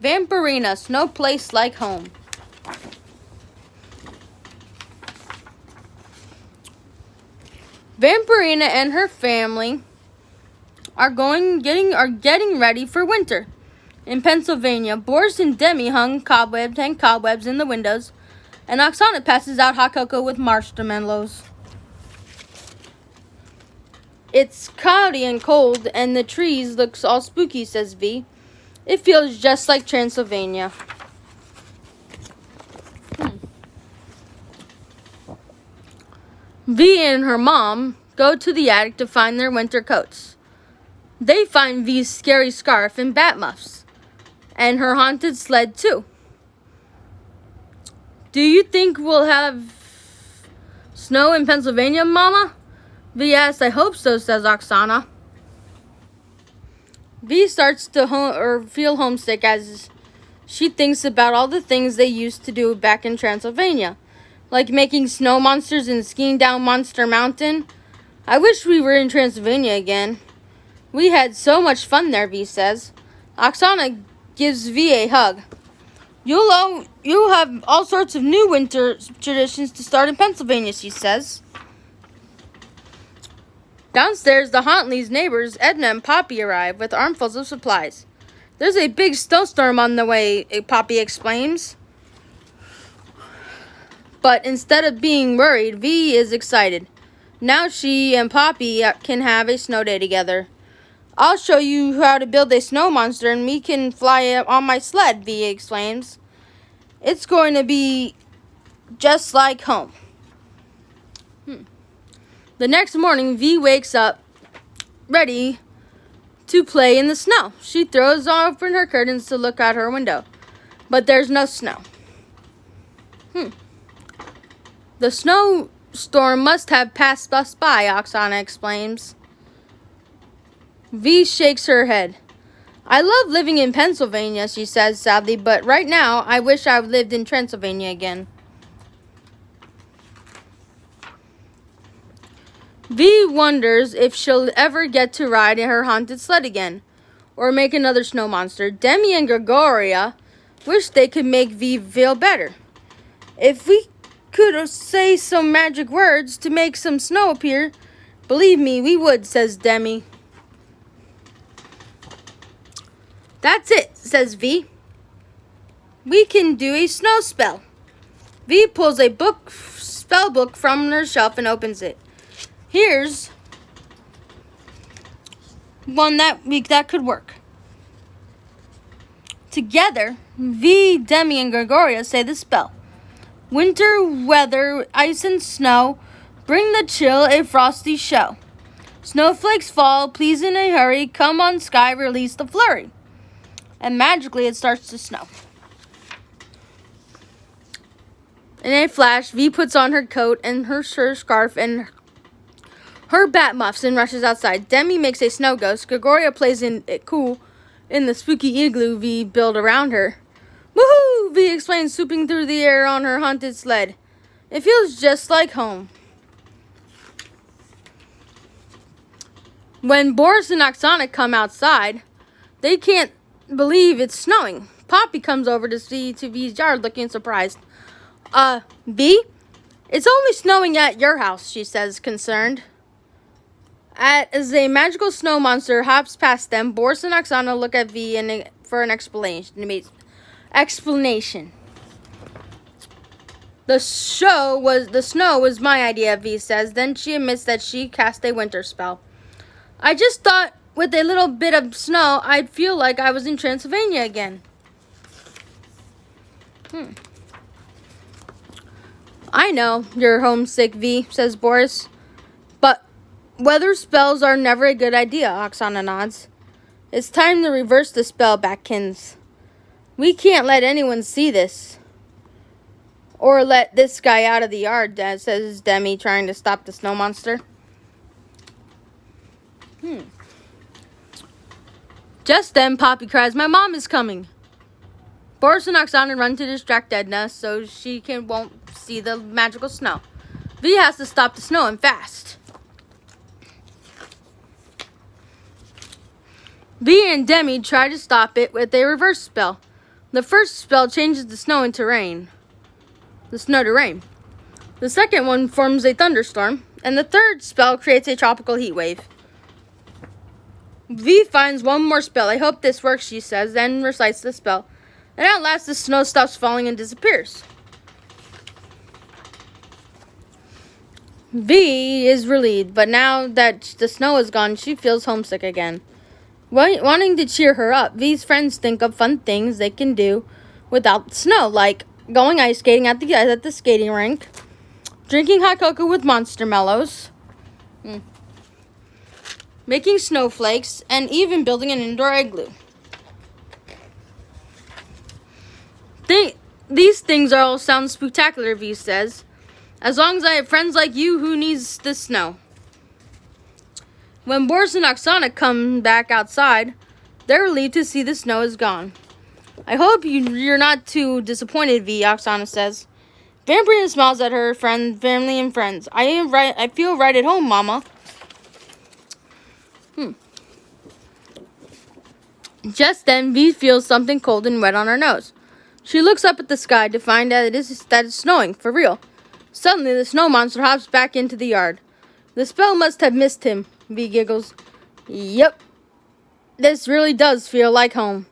Vamprina, no place like home. Vamprina and her family are getting ready for winter. In Pennsylvania, Boris and Demi hang cobwebs in the windows, and Oksana passes out hot cocoa with marshmallows. It's cloudy and cold, and the trees looks all spooky, says V. It feels just like Transylvania. V and her mom go to the attic to find their winter coats. They find V's scary scarf and bat muffs, and her haunted sled too. Do you think we'll have snow in Pennsylvania, Mama? V asks. I hope so, says Oksana. V starts to feel homesick as she thinks about all the things they used to do back in Transylvania, like making snow monsters and skiing down Monster Mountain. I wish we were in Transylvania again. We had so much fun there, V says. Oksana gives V a hug. You'll have all sorts of new winter traditions to start in Pennsylvania, she says. Downstairs, the Huntley's neighbors, Edna and Poppy, arrive with armfuls of supplies. There's a big snowstorm on the way, Poppy exclaims. But instead of being worried, V is excited. Now she and Poppy can have a snow day together. I'll show you how to build a snow monster and we can fly it on my sled, V exclaims. It's going to be just like home. The next morning, V wakes up ready to play in the snow. She throws open her curtains to look out her window, but there's no snow. The snowstorm must have passed us by, Oksana explains. V shakes her head. I love living in Pennsylvania, she says sadly, but right now I wish I lived in Transylvania again. V wonders if she'll ever get to ride in her haunted sled again, or make another snow monster. Demi and Gregoria wish they could make V feel better. If we could say some magic words to make some snow appear, believe me, we would, says Demi. That's it, says V. We can do a snow spell. V pulls a spell book from her shelf and opens it. Here's one that could work. Together, V, Demi, and Gregoria say the spell. Winter weather, ice and snow, bring the chill, a frosty show. Snowflakes fall, please in a hurry, come on sky, release the flurry. And magically it starts to snow. In a flash, V puts on her coat and her scarf and her bat muffs and rushes outside. Demi makes a snow ghost. Gregoria plays it cool in the spooky igloo V built around her. Woohoo! V explains, swooping through the air on her haunted sled. It feels just like home. When Boris and Oksana come outside, they can't believe it's snowing. Poppy comes over to see to V's yard looking surprised. V? It's only snowing at your house, she says, concerned. As a magical snow monster hops past them, Boris and Oksana look at V for an explanation. The snow was my idea, V says. Then she admits that she cast a winter spell. I just thought with a little bit of snow, I'd feel like I was in Transylvania again. I know you're homesick, V, says Boris. But weather spells are never a good idea, Oksana nods. It's time to reverse the spell, Batkins. We can't let anyone see this. Or let this guy out of the yard, says Demi, trying to stop the snow monster. Just then, Poppy cries, my mom is coming. Boris and Oksana run to distract Edna so she won't see the magical snow. V has to stop the snow and fast. V and Demi try to stop it with a reverse spell. The first spell changes the snow into rain. The snow to rain. The second one forms a thunderstorm. And the third spell creates a tropical heat wave. V finds one more spell. I hope this works, she says, then recites the spell. And at last the snow stops falling and disappears. V is relieved, but now that the snow is gone, she feels homesick again. Wanting to cheer her up, V's friends think of fun things they can do without snow, like going ice skating at the skating rink, drinking hot cocoa with Monster Mellows, making snowflakes, and even building an indoor igloo. These things all sound spectacular, V says. As long as I have friends like you, who needs the snow? When Boris and Oksana come back outside, they're relieved to see the snow is gone. I hope you're not too disappointed, V, Oksana says. Vamprina smiles at her family and friends. I feel right at home, Mama. Just then, V feels something cold and wet on her nose. She looks up at the sky to find that it's snowing, for real. Suddenly, the snow monster hops back into the yard. The spell must have missed him, V giggles. Yep, this really does feel like home.